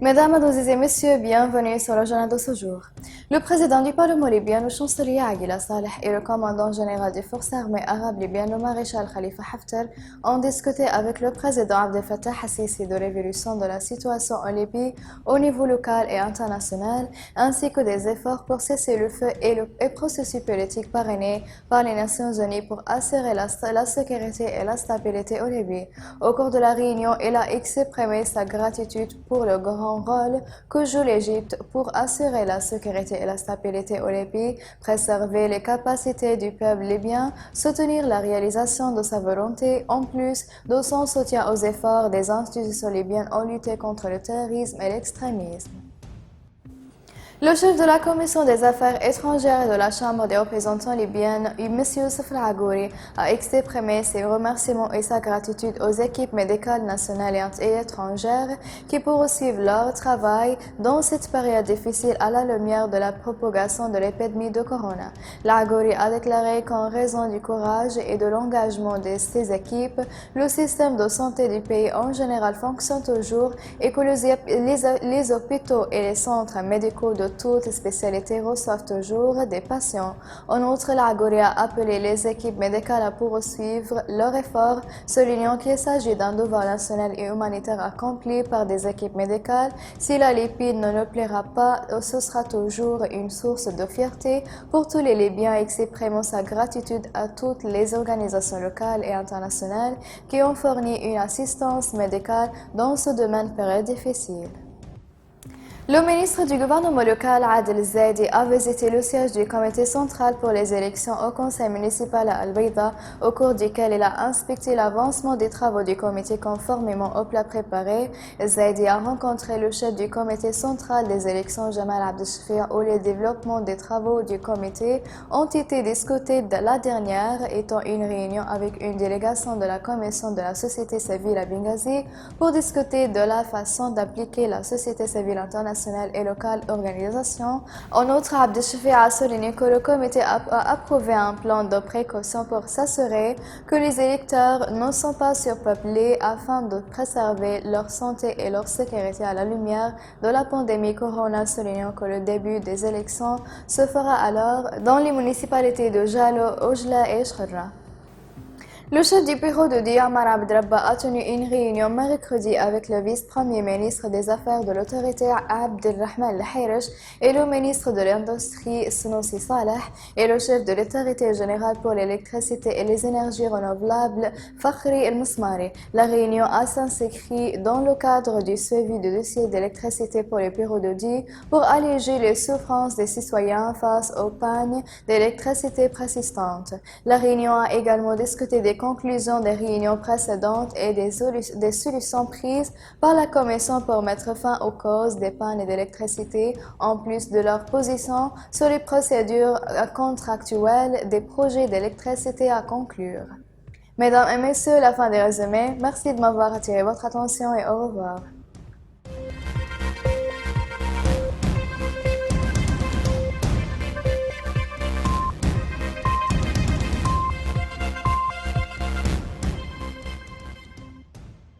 Mesdames, Mademoiselles et Messieurs, bienvenue sur le journal de ce jour. Le président du Parlement libyen, le chancelier Aguila Saleh et le commandant général des forces armées arabes libyennes, le maréchal Khalifa Haftar, ont discuté avec le président Abdel Fattah al-Sisi de l'évolution de la situation en Libye au niveau local et international, ainsi que des efforts pour cesser le feu et le processus politique parrainé par les Nations Unies pour assurer la sécurité et la stabilité au Libye. Au cours de la réunion, il a exprimé sa gratitude pour le grand rôle que joue l'Égypte pour assurer la sécurité et la stabilité au Libye, préserver les capacités du peuple libyen, soutenir la réalisation de sa volonté, en plus de son soutien aux efforts des institutions libyennes en lutte contre le terrorisme et l'extrémisme. Le chef de la Commission des Affaires étrangères et de la Chambre des représentants libyenne, M. Youssef Al-Agouri, a exprimé ses remerciements et sa gratitude aux équipes médicales nationales et étrangères qui poursuivent leur travail dans cette période difficile à la lumière de la propagation de l'épidémie de corona. Al-Agouri a déclaré qu'en raison du courage et de l'engagement de ces équipes, le système de santé du pays en général fonctionne toujours et que les hôpitaux et les centres médicaux de toutes les spécialités reçoivent toujours des patients. En outre, Al-Agouri a appelé les équipes médicales à poursuivre leurs efforts, soulignant qu'il s'agit d'un devoir national et humanitaire accompli par des équipes médicales. Si la Libye ne le plaira pas, ce sera toujours une source de fierté pour tous les Libyens, exprimant sa gratitude à toutes les organisations locales et internationales qui ont fourni une assistance médicale dans ce domaine très difficile. Le ministre du gouvernement local, Adel Zaidi, a visité le siège du comité central pour les élections au conseil municipal à Al-Baïda, au cours duquel il a inspecté l'avancement des travaux du comité conformément au plat préparé. Zaidi a rencontré le chef du comité central des élections, Jamal Abdeshfir, où les développements des travaux du comité ont été discutés de la dernière étant une réunion avec une délégation de la commission de la société civile à Benghazi pour discuter de la façon d'appliquer la société civile internationale et locale organisation. En outre, Abdeshfir a souligné que le comité a approuvé un plan de précaution pour s'assurer que les électeurs ne sont pas surpeuplés afin de préserver leur santé et leur sécurité à la lumière de la pandémie corona, soulignant que le début des élections se fera alors dans les municipalités de Jalo, Oujla et Chorra. Le chef du bureau de Diamar Abdrabba a tenu une réunion mercredi avec le vice-premier ministre des Affaires de l'autorité Abdelrahman Al-Hirish et le ministre de l'Industrie Sunusi Saleh et le chef de l'autorité générale pour l'électricité et les énergies renouvelables Fakhri El-Mousmari. La réunion a s'inscrit dans le cadre du suivi du dossier d'électricité pour le bureau de Di pour alléger les souffrances des citoyens face aux pannes d'électricité persistantes. La réunion a également discuté des conclusions des réunions précédentes et des solutions prises par la Commission pour mettre fin aux causes des pannes d'électricité, en plus de leur position sur les procédures contractuelles des projets d'électricité à conclure. Mesdames et messieurs, la fin des résumés. Merci de m'avoir attiré votre attention et au revoir.